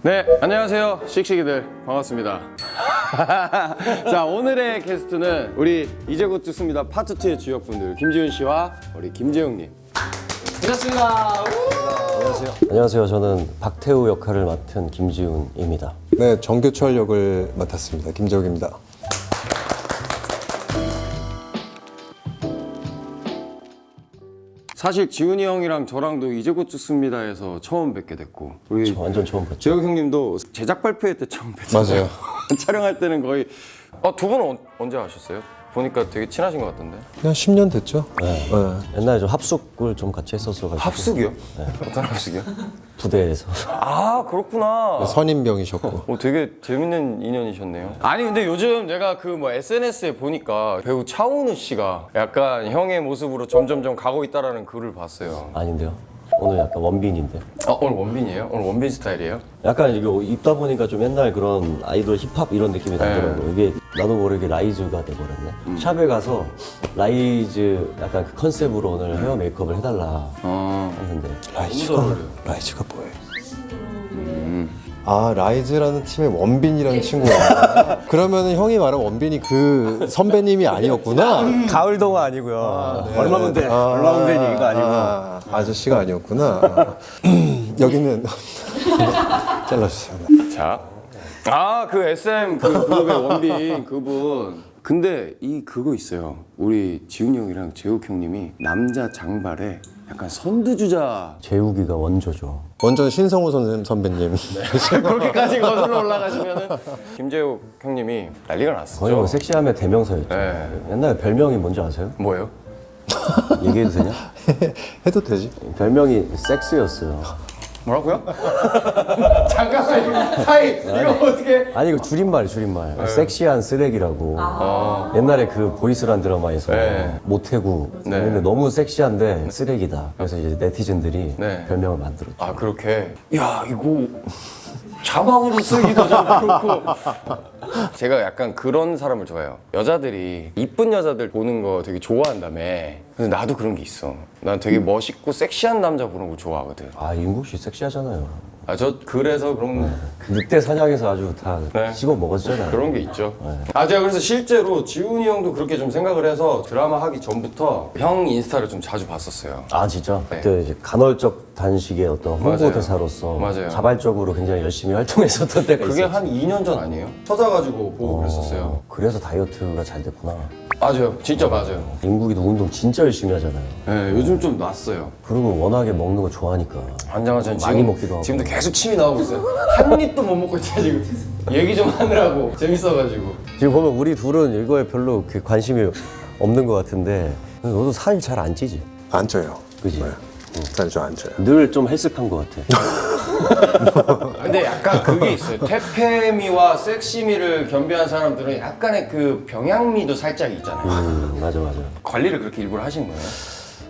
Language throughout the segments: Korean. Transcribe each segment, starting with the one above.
네, 안녕하세요. 씩씩이들 반갑습니다. 자, 오늘의 게스트는 우리 이제 곧 죽습니다 파트 2의 주역분들 김지훈 씨와 우리 김재웅님. 반갑습니다. 안녕하세요. 저는 박태우 역할을 맡은 김지훈입니다. 네, 정규철 역을 맡았습니다. 김재욱입니다. 사실 지훈이 형이랑 저랑도 이제 곧 죽습니다에서 처음 뵙게 됐고 우리 저 완전 처음 봤죠. 재욱 형님도 제작 발표회 때 처음 뵀잖아요. 맞아요. 촬영할 때는 거의 두 분은 언제 하셨어요? 보니까 되게 친하신 것 같던데. 그냥 10년 됐죠? 네. 옛날에 좀 합숙을 좀 같이 했었어가지고. 합숙이요? 네. 어떤 합숙이요? 부대에서. 아, 그렇구나. 선임병이셨고. 되게 재밌는 인연이셨네요. 아니 근데 요즘 내가 그 뭐 SNS에 보니까 배우 차은우 씨가 약간 형의 모습으로 점점점 가고 있다라는 글을 봤어요. 아닌데요. 오늘 약간 원빈인데. 오늘 원빈이에요? 오늘 원빈 스타일이에요? 약간 이거 입다 보니까 좀 옛날 그런 아이돌 힙합 이런 느낌이 나더라고요. 이게 나도 모르게 라이즈가 돼버렸네. 샵에 가서 라이즈 약간 그 컨셉으로 오늘 헤어 메이크업을 해달라 했는데. 라이즈가 뭐예요? 아, 라이즈라는 팀의 원빈이라는 친구야. 그러면은 형이 말한 원빈이 그 선배님이 아니었구나. 가을동화 아니고요. 얼마면 돼? 얼마면 되니 이거 아니고. 아저씨가 아니었구나. 여기는 잘라주세요. 자, 그 SM 그 그룹의 원빈 그분. 근데 그거 있어요. 우리 지훈이 형이랑 재욱 형님이 남자 장발에 약간 선두주자. 재욱이가 원조죠. 완전 신성우 선배님. 그렇게까지 거슬러 올라가시면은 김재욱 형님이 난리가 났었죠. 거의 뭐 섹시함의 대명사였죠. 네. 옛날에 별명이 뭔지 아세요? 뭐예요? 얘기해도 되냐? 해도 되지? 별명이 섹스였어요. 뭐라고요? 잠깐만 이거 어떻게? 아니 이거 줄임말. 섹시한 쓰레기라고. 옛날에 그 보이스란 드라마에서 네. 모태구. 네. 근데 너무 섹시한데 쓰레기다. 그래서 이제 네티즌들이 네. 별명을 만들었죠. 아 그렇게? 야 이거 자막으로 쓰기도 좀 그렇고. 제가 약간 그런 사람을 좋아해요. 여자들이 이쁜 여자들 보는 거 되게 좋아한다며. 근데 나도 그런 게 있어. 난 되게 멋있고 섹시한 남자 보는 거 좋아하거든. 아 인국 씨 섹시하잖아요. 저 그래서 그런 늑대 사냥에서 아주 다 네. 씹어 먹었잖아요. 그런 게 있죠. 제가 그래서 실제로 지훈이 형도 그렇게 좀 생각을 해서 드라마 하기 전부터 형 인스타를 좀 자주 봤었어요. 아 진짜? 네. 그때 이제 간헐적 단식의 어떤 맞아요. 홍보대사로서 맞아요. 자발적으로 굉장히 열심히 활동했었던 때가 그게 있었죠. 한 2년 전 아니에요? 찾아가지고 보고 그랬었어요. 그래서 다이어트가 잘 됐구나. 맞아요. 진짜 맞아요. 인국이도 운동 진짜 열심히 하잖아요. 네, 요즘 좀 놨어요. 그리고 워낙에 먹는 거 좋아하니까. 환장하전 많이 먹기도 하고. 지금도 계속 침이 나오고 있어요. 한 입도 못 먹고 있어요 지금. 얘기 좀 하느라고 재밌어가지고. 지금 보면 우리 둘은 이거에 별로 그 관심이 없는 것 같은데 너도 살 잘 안 찌지? 안 쪄요. 그지? 살 좀 안 쪄요. 늘 좀 헬스한 것 같아. 근데 약간 그게 있어요. 퇴폐미와 섹시미를 겸비한 사람들은 약간의 그 병양미도 살짝 있잖아요. 맞아. 관리를 그렇게 일부러 하신 거예요?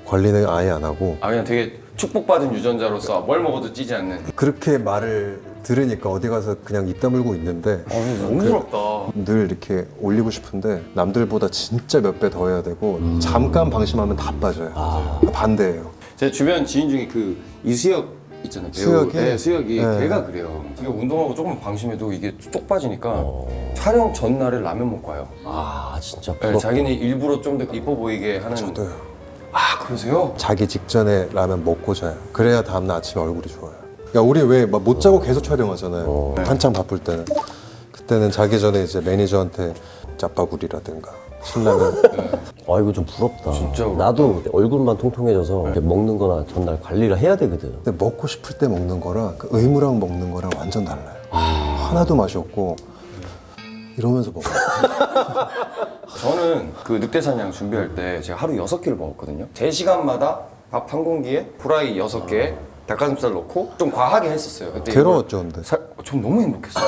관리는 아예 안 하고 그냥 되게 축복받은 유전자로서 뭘 먹어도 찌지 않는. 그렇게 말을 들으니까 어디 가서 그냥 입 다물고 있는데 너무 부럽다. 늘 이렇게 올리고 싶은데 남들보다 진짜 몇 배 더 해야 되고 잠깐 방심하면 다 빠져요. 반대예요. 제 주변 지인 중에 그 이수혁 있잖아요. 배우. 수혁이? 네, 수혁이. 네. 걔가 그래요. 되게 운동하고 조금 방심해도 이게 쪽 빠지니까 촬영 전날에 라면 먹고 와요. 아 진짜 네, 부럽다. 자기는 일부러 좀 더 이뻐 보이게 하는. 저도요. 그러세요? 자기 직전에 라면 먹고 자요. 그래야 다음날 아침에 얼굴이 좋아요. 야, 우리 왜 못 자고 계속 촬영하잖아요. 한창 바쁠 때는. 그때는 자기 전에 이제 매니저한테 짜파구리라든가 신라면 아 이거 좀 부럽다. 진짜 부럽다. 나도 얼굴만 통통해져서 이렇게 먹는 거나 전날 관리를 해야 되거든. 근데 먹고 싶을 때 먹는 거랑 그 의무랑 먹는 거랑 완전 달라요. 하나도 맛이 없고 이러면서 먹어요. 저는 그 늑대사냥 준비할 때 제가 하루 6끼를 먹었거든요. 제 시간마다 밥 한 공기에 후라이 6개, 닭가슴살 넣고 좀 과하게 했었어요. 그때 괴로웠죠, 근데. 전 너무 행복했어요.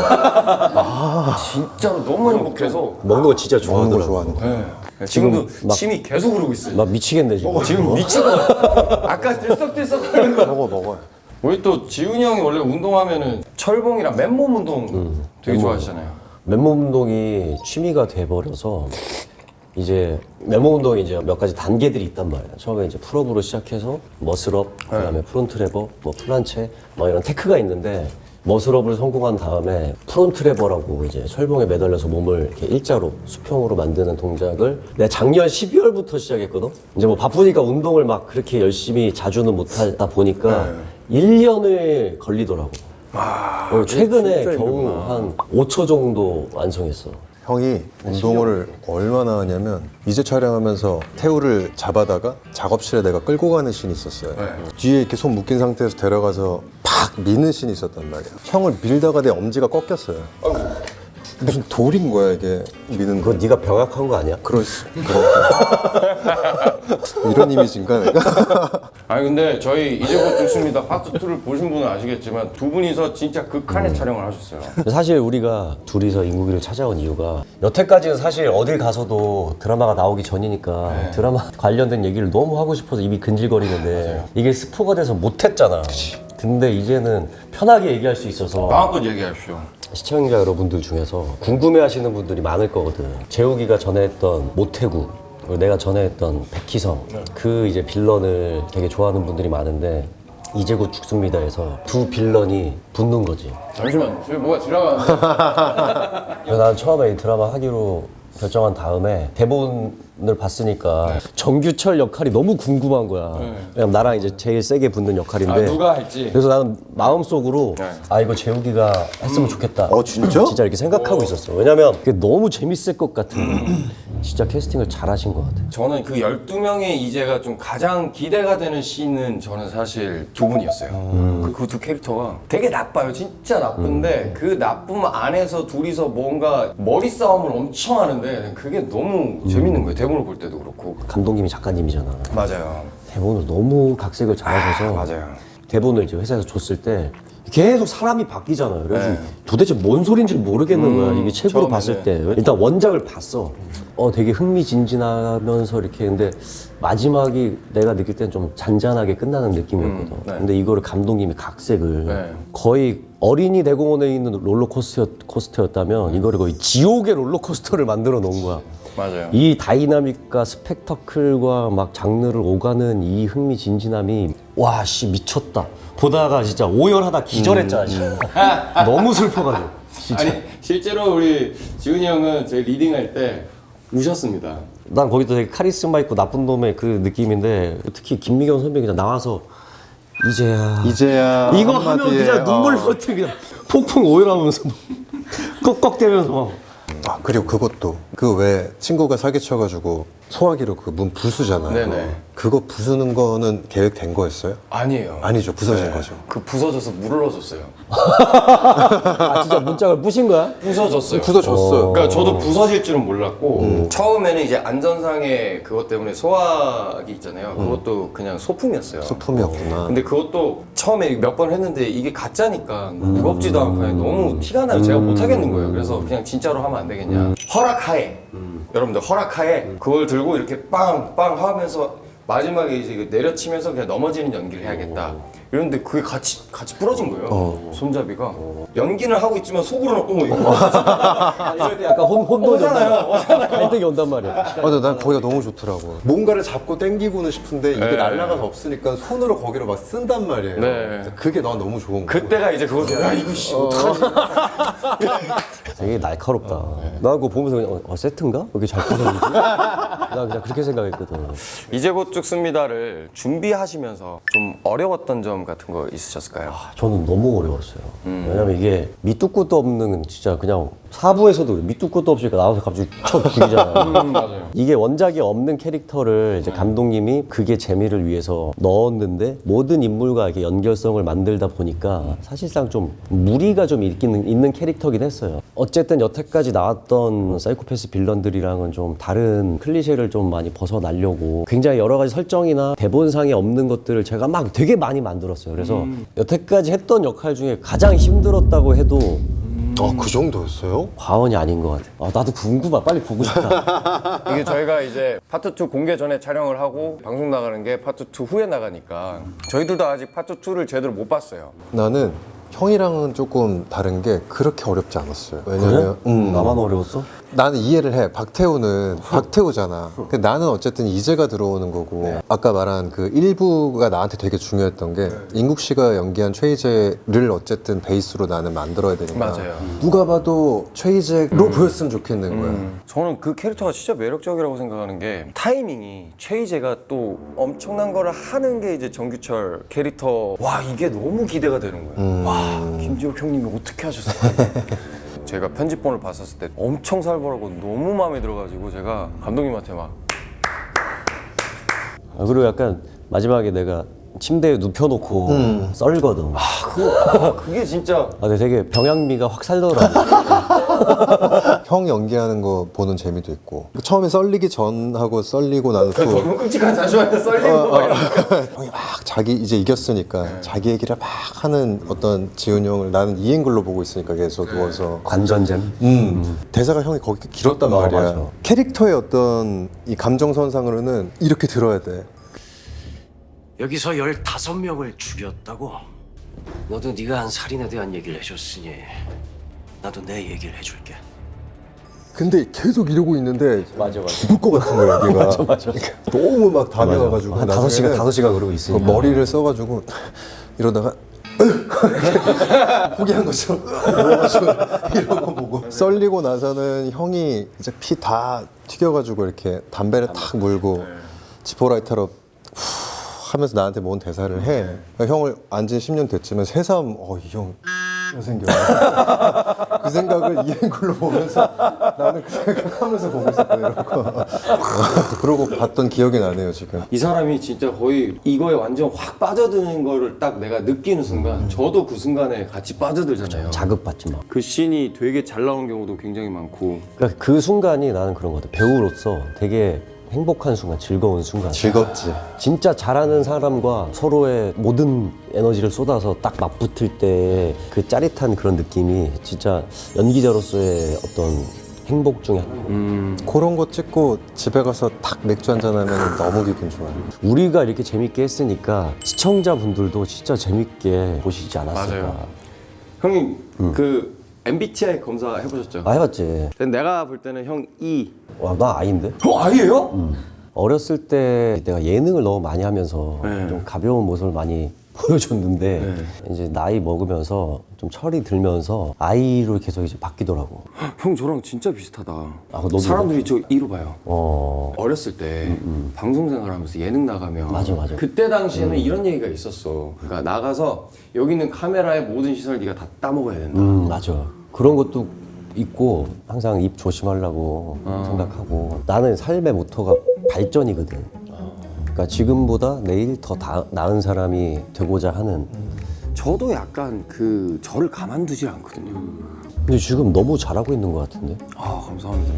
진짜로 너무 행복해서. 먹는 거 진짜 먹는 걸 좋아하더라고. 좋아하는 거. 네. 지금도 막- 침이 계속 흐르고 있어요. 나 미치겠네 지금. 지금 미친 거 같아. 아까 들썩들썩 하는 거. 먹어요. 우리 또 지훈이 형이 원래 운동하면은 철봉이랑 맨몸 운동 되게 맨몸. 좋아하시잖아요. 맨몸 운동이 취미가 돼버려서 이제 맨몸 운동이 이제 몇 가지 단계들이 있단 말이야. 처음에 이제 풀업으로 시작해서 머슬업, 그다음에 프론트 레버, 뭐 플란체, 뭐 이런 테크가 있는데 머슬업을 성공한 다음에 프론트레버라고 이제 철봉에 매달려서 몸을 이렇게 일자로 수평으로 만드는 동작을 내가 작년 12월부터 시작했거든. 이제 뭐 바쁘니까 운동을 막 그렇게 열심히 자주는 못하다 보니까 1년을 걸리더라고. 최근에 진짜 겨우 힘들구나. 한 5초 정도 완성했어. 형이 운동을 얼마나 하냐면 이제 촬영하면서 태우를 잡아다가 작업실에 내가 끌고 가는 씬이 있었어요. 뒤에 이렇게 손 묶인 상태에서 데려가서 팍 미는 씬이 있었단 말이야. 형을 밀다가 내 엄지가 꺾였어요. 무슨 돌인 거야 이게 미는 거. 그거 네가 병약한 거 아니야? 이런 이미지인가 내가? 아니 근데 저희 이제 곧 죽습니다 파트 2를 보신 분은 아시겠지만 두 분이서 진짜 극한의 촬영을 하셨어요. 사실 우리가 둘이서 인구기를 찾아온 이유가 여태까지는 사실 어딜 가서도 드라마가 나오기 전이니까 드라마 관련된 얘기를 너무 하고 싶어서 입이 근질거리는데 이게 스포가 돼서 못했잖아. 근데 이제는 편하게 얘기할 수 있어서 마음껏 얘기하십시오. 시청자 여러분들 중에서 궁금해하시는 분들이 많을 거거든. 재욱이가 전에 했던 모태구 그리고 내가 전에 했던 백희성 그 이제 빌런을 되게 좋아하는 분들이 많은데 이제 곧 죽습니다에서 두 빌런이 붙는 거지. 잠시만 저기 뭐가 지나가는데. 그래서 난 처음에 이 드라마 하기로 결정한 다음에 대본을 봤으니까 정규철 역할이 너무 궁금한 거야. 왜냐면 나랑 이제 제일 세게 붙는 역할인데. 누가 할지. 그래서 나는 마음속으로 아 이거 재욱이가 했으면 좋겠다. 진짜? 진짜 이렇게 생각하고 있었어. 왜냐면 그게 너무 재밌을 것 같은 거야. 진짜 캐스팅을 잘하신 것 같아. 저는 그 12명의 이제가 좀 가장 기대가 되는 씬은 저는 사실 두 분이었어요. 그 두 캐릭터가 되게 나빠요. 진짜 나쁜데 그 나쁨 안에서 둘이서 뭔가 머리 싸움을 엄청 하는데 그게 너무 재밌는 거예요. 대본을 볼 때도 그렇고. 감독님이 작가님이잖아. 맞아요. 대본을 너무 각색을 잘하셔서 맞아요. 대본을 이제 회사에서 줬을 때 계속 사람이 바뀌잖아요. 그래서 네. 도대체 뭔 소린지 모르겠는 거야. 이게 책으로 처음에는. 봤을 때 일단 원작을 봤어. 되게 흥미진진하면서 이렇게 근데 마지막이 내가 느낄 땐 좀 잔잔하게 끝나는 느낌이었거든. 네. 근데 이거를 감독님이 각색을 네. 거의 어린이 대공원에 있는 롤러코스터였다면 이거를 거의 지옥의 롤러코스터를 만들어 놓은 거야. 맞아요. 이 다이나믹과 스펙터클과 막 장르를 오가는 이 흥미진진함이 와 씨 미쳤다. 보다가 진짜 오열하다 기절했잖아. 진짜. 너무 슬퍼가지고. 진짜. 아니 실제로 우리 지훈이 형은 저희 리딩할 때 우셨습니다. 난 거기도 되게 카리스마 있고 나쁜 놈의 그 느낌인데 특히 김미경 선배 그냥 나와서 이제야 한마디에, 이거 하면 그냥 눈물 버튼 그냥 폭풍 오열하면서 꺽꺽대면서 막. 그리고 그것도 그 왜 친구가 사기쳐가지고 소화기로 그 문 부수잖아요. 네네. 그거 부수는 거는 계획된 거였어요? 아니에요. 아니죠, 부서진 네. 거죠. 그 부서져서 물을 넣어줬어요. 아 진짜 문짝을 부신 거야? 부서졌어요. 부서졌어요. 그러니까 저도 부서질 줄은 몰랐고 처음에는 이제 안전상의 그것 때문에 소화기 있잖아요. 그것도 그냥 소품이었어요. 소품이었구나. 근데 그것도 처음에 몇 번 했는데 이게 가짜니까 무겁지도 않고 그냥 너무 티가 나요. 제가 못 하겠는 거예요. 그래서 그냥 진짜로 하면 안 되겠냐. 허락하에 여러분들 허락하에 그걸 들고 이렇게 빵빵 하면서 마지막에 이제 이거 내려치면서 그냥 넘어지는 연기를 해야겠다. 이런데 그게 같이 부러진 거예요. 손잡이가. 연기는 하고 있지만 속으로는 어머 이거 이럴 때 약간 혼돈이 갈등이 온단 말이야. 맞아, 난 거기가 너무 좋더라고. 뭔가를 잡고 당기고는 싶은데 이게 날아가서 없으니까 손으로 거기를 막 쓴단 말이에요. 네. 그게 난 너무 좋은 거야. 그때가 이제 그거죠. 야 이거 씨 어떡하지? 되게 날카롭다. 나 그거 보면서 그냥 세트인가? 왜 이렇게 잘 빠졌는지? 나 그냥 그렇게 생각했거든. 이제 곧 죽습니다를 준비하시면서 좀 어려웠던 점 같은 거 있으셨을까요? 저는 너무 어려웠어요. 왜냐면 이게 밑도 끝도 없는 진짜 그냥 사부에서도 밑도 끝도 없이 나와서 갑자기 쳐 죽이잖아. 맞아요. 이게 원작이 없는 캐릭터를 이제 감독님이 그게 재미를 위해서 넣었는데 모든 인물과 이렇게 연결성을 만들다 보니까 사실상 좀 무리가 좀 있는 캐릭터긴 했어요. 어쨌든 여태까지 나왔던 사이코패스 빌런들이랑은 좀 다른 클리셰를 좀 많이 벗어나려고 굉장히 여러 가지 설정이나 대본상에 없는 것들을 제가 막 되게 많이 만들었어요. 그래서 여태까지 했던 역할 중에 가장 힘들었다고 해도 그 정도였어요? 과언이 아닌 것 같아. 나도 궁금해. 빨리 보고 싶다. 이게 저희가 이제 파트 2 공개 전에 촬영을 하고 방송 나가는 게 파트 2 후에 나가니까 저희들도 아직 파트 2를 제대로 못 봤어요. 나는 형이랑은 조금 다른 게 그렇게 어렵지 않았어요. 왜냐면 나만 어려웠어? 나는 이해를 해. 박태우는 박태우잖아. 근데 나는 어쨌든 이제가 들어오는 거고 아까 말한 그 일부가 나한테 되게 중요했던 게 인국 씨가 연기한 최희재를 어쨌든 베이스로 나는 만들어야 되니까 맞아요. 누가 봐도 최희재로 보였으면 좋겠는 거야. 저는 그 캐릭터가 진짜 매력적이라고 생각하는 게 타이밍이 최희재가 또 엄청난 거를 하는 게 이제 정규철 캐릭터 와 이게 너무 기대가 되는 거예요. 와 김지욱 형님이 어떻게 하셨을까? 제가 편집본을 봤었을 때 엄청 살벌하고 너무 마음에 들어가지고 제가 감독님한테 막 그리고 약간 마지막에 내가 침대에 눕혀놓고 썰거든. 그게 진짜 근데 되게 병양미가 확 살더라고. 형 연기하는 거 보는 재미도 있고 처음에 썰리기 전하고 썰리고 난 후 너무 끔찍한 잠시만요 썰리는 거 형이 막 자기 이제 이겼으니까 자기 얘기를 막 하는 어떤 지훈 형을 나는 이 앵글로 보고 있으니까 계속 누워서 관전잼. 대사가 형이 거기 길었단 말이야. 맞아. 캐릭터의 어떤 이 감정선상으로는 이렇게 들어야 돼. 여기서 15명을 죽였다고? 너도 네가 한 살인에 대한 얘기를 해줬으니 나도 내 얘기를 해줄게. 근데 계속 이러고 있는데 맞아. 죽을 것 같은 거야 얘가. 맞아. 너무 막 다녀와가지고 한 나중에는 5시간 그러고 있으니까. 머리를 써가지고 이러다가 포기한 것처럼 이런 거 보고 썰리고 나서는 형이 이제 피 다 튀겨가지고 이렇게 담배를 탁 물고 지포라이터로 하면서 나한테 뭔 대사를 해. 그러니까 형을 안진 10년 됐지만 새삼 이 형 생겨. 그 생각을 이 앵글로 보면서 나는 그 생각하면서 보고 있었거든. 이러고. 그러고 봤던 기억이 나네요 지금. 이 사람이 진짜 거의 이거에 완전 확 빠져드는 거를 딱 내가 느끼는 순간 저도 그 순간에 같이 빠져들잖아요. 자극받지 마. 그 씬이 되게 잘 나오는 경우도 굉장히 많고 그러니까 그 순간이 나는 그런 것 같아. 배우로서 되게 행복한 순간, 즐거운 순간. 즐겁지. 진짜 잘하는 사람과 서로의 모든 에너지를 쏟아서 딱 맞붙을 때 그 짜릿한 그런 느낌이 진짜 연기자로서의 어떤 행복 중에 하나. 그런 거 찍고 집에 가서 탁 맥주 한잔 하면 너무 기분 좋아요. 우리가 이렇게 재밌게 했으니까 시청자분들도 진짜 재밌게 보시지 않았을까. 맞아요. 형님 그 MBTI 검사 해보셨죠? 해봤지. 근데 내가 볼 때는 형 E. 와, 나 아이인데? 아니에요? 어렸을 때 내가 예능을 너무 많이 하면서 네. 좀 가벼운 모습을 많이 보여줬는데 이제 나이 먹으면서 좀 철이 들면서 아이로 계속 이제 바뀌더라고. 형 저랑 진짜 비슷하다. 너도 사람들이 저 E로 봐요. 어. 어렸을 때 방송 생활하면서 예능 나가면 맞아. 그때 당시에는 이런 얘기가 있었어. 그러니까 나가서 여기 있는 카메라의 모든 시설 네가 다 따먹어야 된다. 맞아. 그런 것도 있고 항상 입 조심하려고 생각하고 나는 삶의 모토가 발전이거든. 그러니까 지금보다 내일 더 나은 사람이 되고자 하는. 저도 약간 그 저를 가만두질 않거든요. 근데 지금 너무 잘하고 있는 것 같은데? 아 감사합니다.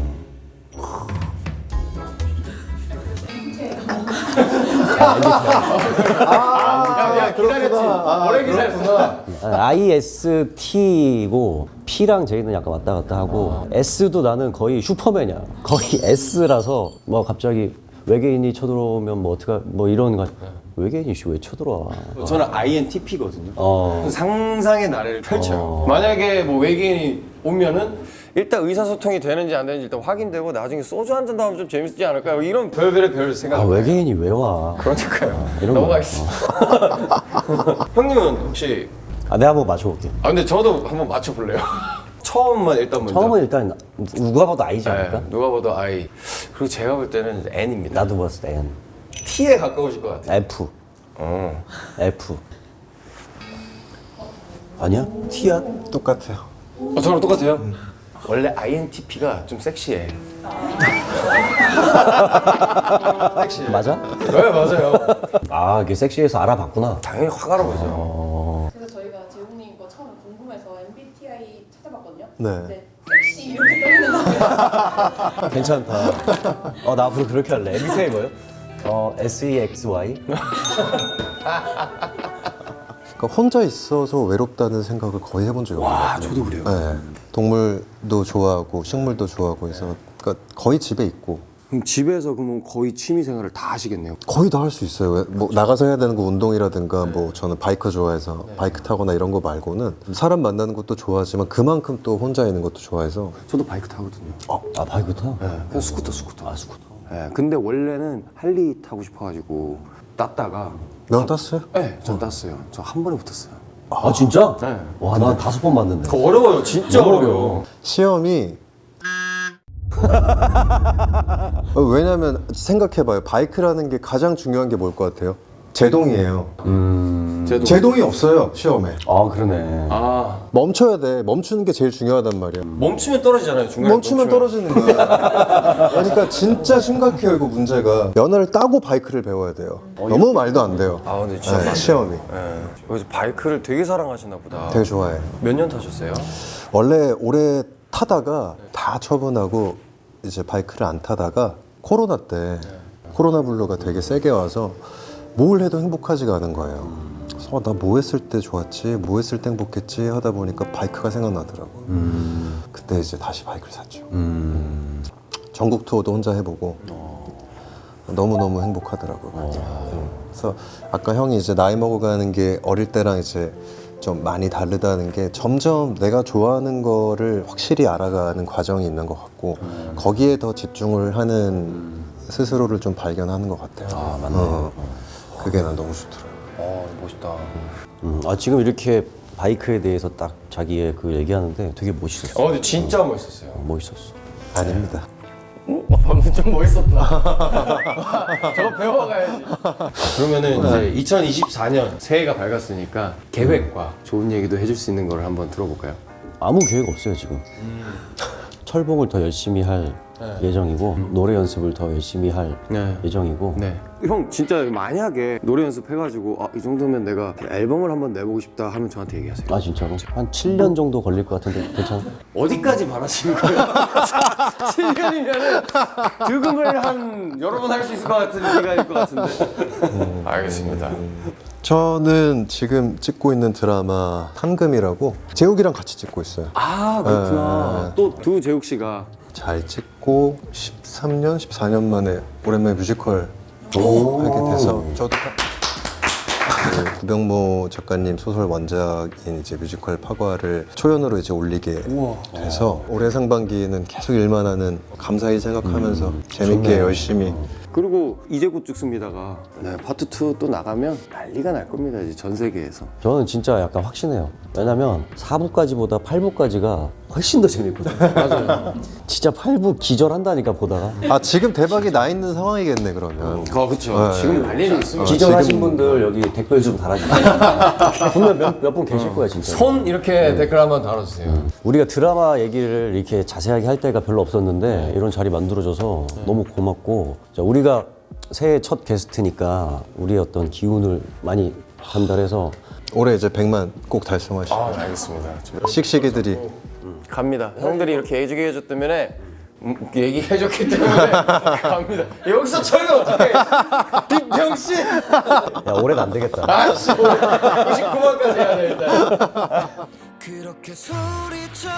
오래 기다렸구나. IST고 P랑 J는 약간 왔다 갔다 하고 S도 나는 거의 슈퍼맨이야. 거의 S라서 뭐 갑자기 외계인이 쳐들어오면 뭐 어떡하 뭐 이런 거 외계인이 왜 쳐들어와? 저는 INTP거든요. 어. 상상의 나래를 펼쳐요. 만약에 뭐 외계인이 오면은 일단 의사소통이 되는지 안 되는지 일단 확인되고 나중에 소주 한 잔 더 하면 좀 재밌지 않을까요? 이런 별별의 별 생각. 외계인이 왜 와? 그러니까요. 이런 거. 넘어가겠습니다. 형님은 혹시 내가 한번 맞춰볼게. 근데 저도 한번 맞춰볼래요. 처음만 일단 먼저. 처음은 일단 누가 봐도 I지 않을까? 네, 누가 봐도 I. 그리고 제가 볼 때는 N입니다. 나도 봤을 때 N. T에 가까우실 것 같아요. F. F. 아니야? T야? 똑같아요. 저랑 똑같아요? 원래 INTP가 좀 섹시해. 섹시해. 맞아? 네, 맞아요. 이게 섹시해서 알아봤구나. 당연히 확 알아보죠. 그래서 저희가 재웅님 거 처음 궁금해서 MBTI 찾아봤거든요. 네. 근데 섹시 이렇게 떠있는 거 괜찮다. 나 앞으로 그렇게 할래. MBTI 뭐예요? SEXY? 그러니까 혼자 있어서 외롭다는 생각을 거의 해본 적이 없어요. 와, 저도 그래요. 네. 동물도 좋아하고 식물도 좋아하고 해서 그러니까 거의 집에 있고 그럼 집에서 그러면 거의 취미 생활을 다 하시겠네요. 거의 다 할 수 있어요. 뭐 나가서 해야 되는 거 운동이라든가 뭐 저는 바이크 좋아해서 바이크 타거나 이런 거 말고는 사람 만나는 것도 좋아하지만 그만큼 또 혼자 있는 것도 좋아해서 저도 바이크 타거든요. 아 바이크 타? 그냥 스쿠터. 아 스쿠터. 네, 근데 원래는 할리 타고 싶어가지고 땄다가 면 땄어요? 네, 전 땄어요. 저 한 번에 붙었어요. 아 진짜? 네. 와 난 5번 맞는데. 어려워요, 진짜 어려워요. 시험이 왜냐면 생각해봐요. 바이크라는 게 가장 중요한 게 뭘 것 같아요? 제동이에요. 제동이 없어요 시험에. 아 그러네. 아, 멈춰야 돼. 멈추는 게 제일 중요하단 말이야. 멈추면 떨어지잖아요. 중간에 멈추면 떨어지는 거야. 그러니까 진짜 심각해요 이거 문제가. 면허를 따고 바이크를 배워야 돼요. 너무 말도 안 돼요. 아, 근데 진짜 네, 시험이 네. 여기서 바이크를 되게 사랑하시나 보다. 되게 좋아해. 몇 년 타셨어요? 원래 오래 타다가 다 처분하고 이제 바이크를 안 타다가 코로나 때 코로나 블루가 되게 세게 와서 뭘 해도 행복하지가 않은 거예요. 그래서 나 뭐 했을 때 좋았지, 뭐 했을 때 행복했지 하다 보니까 바이크가 생각나더라고. 그때 이제 다시 바이크를 샀죠. 전국 투어도 혼자 해보고 너무너무 행복하더라고요. 그래서 아까 형이 이제 나이 먹어가는 게 어릴 때랑 이제 좀 많이 다르다는 게 점점 내가 좋아하는 거를 확실히 알아가는 과정이 있는 것 같고 거기에 더 집중을 하는 스스로를 좀 발견하는 것 같아요. 아 맞네. 그게 난 너무 좋더라고요. 멋있다. 아 지금 이렇게 바이크에 대해서 딱 자기의 그 얘기하는데 되게 멋있었어. 근데 진짜 멋있었어요. 멋있었어. 아닙니다. 방금 좀 멋있었다. 저거 배워가야지. 그러면은 이제 2024년 새해가 밝았으니까 계획과 좋은 얘기도 해줄 수 있는 걸 한번 들어볼까요? 아무 계획 없어요 지금. 철봉을 더 열심히 할 예정이고 노래 연습을 더 열심히 할 네. 예정이고. 네. 형 진짜 만약에 노래 연습해가지고 이 정도면 내가 앨범을 한번 내보고 싶다 하면 저한테 얘기하세요. 아 진짜로? 한 7년 정도 걸릴 것 같은데 괜찮아? 어디까지 바라시는 거예요? 7년이면은 득음을 한 여러 번 할 수 있을 것 같은 기간일 것 같은데. 알겠습니다. 저는 지금 찍고 있는 드라마 한금이라고 재욱이랑 같이 찍고 있어요. 아 그렇구나. 또 두 재욱 씨가 잘 찍고 13년, 14년 만에 오랜만에 뮤지컬 하게 돼서 저도 구병모 작가님 소설 원작인 이제 뮤지컬 파과를 초연으로 이제 올리게 돼서 올해 상반기에는 계속 일만 하는 감사히 생각하면서 재밌게 열심히. 그리고 이제 곧 죽습니다가 파트 2 또 나가면 난리가 날 겁니다. 이제 전 세계에서. 저는 진짜 약간 확신해요. 왜냐면 4부까지보다 8부까지가 훨씬 더 재밌거든. 맞아요. 진짜 8부 기절한다니까 보다가. 아 지금 대박이 나 있는 상황이겠네 그러면. 그렇죠. 지금 난리가 있습니다. 기절하신 분들 여기 댓글 좀 달아주세요. 분명 몇 분 계실 거야 진짜. 손 이렇게 댓글 한번 달아주세요. 우리가 드라마 얘기를 이렇게 자세하게 할 때가 별로 없었는데 이런 자리 만들어줘서 너무 고맙고, 자, 우리가 새해 첫 게스트니까 우리의 어떤 기운을 많이 전달해서 올해 이제 100만 꼭 달성하시고. 알겠습니다. 씩씩이들이 갑니다. 형들이 이렇게 해주게 해줬다면 얘기해줬기 때문에 갑니다. 여기서 저희가 어떻게 김병신 야 올해는 안 되겠다. 99만까지 해야 돼 일단. 그렇게 소리쳐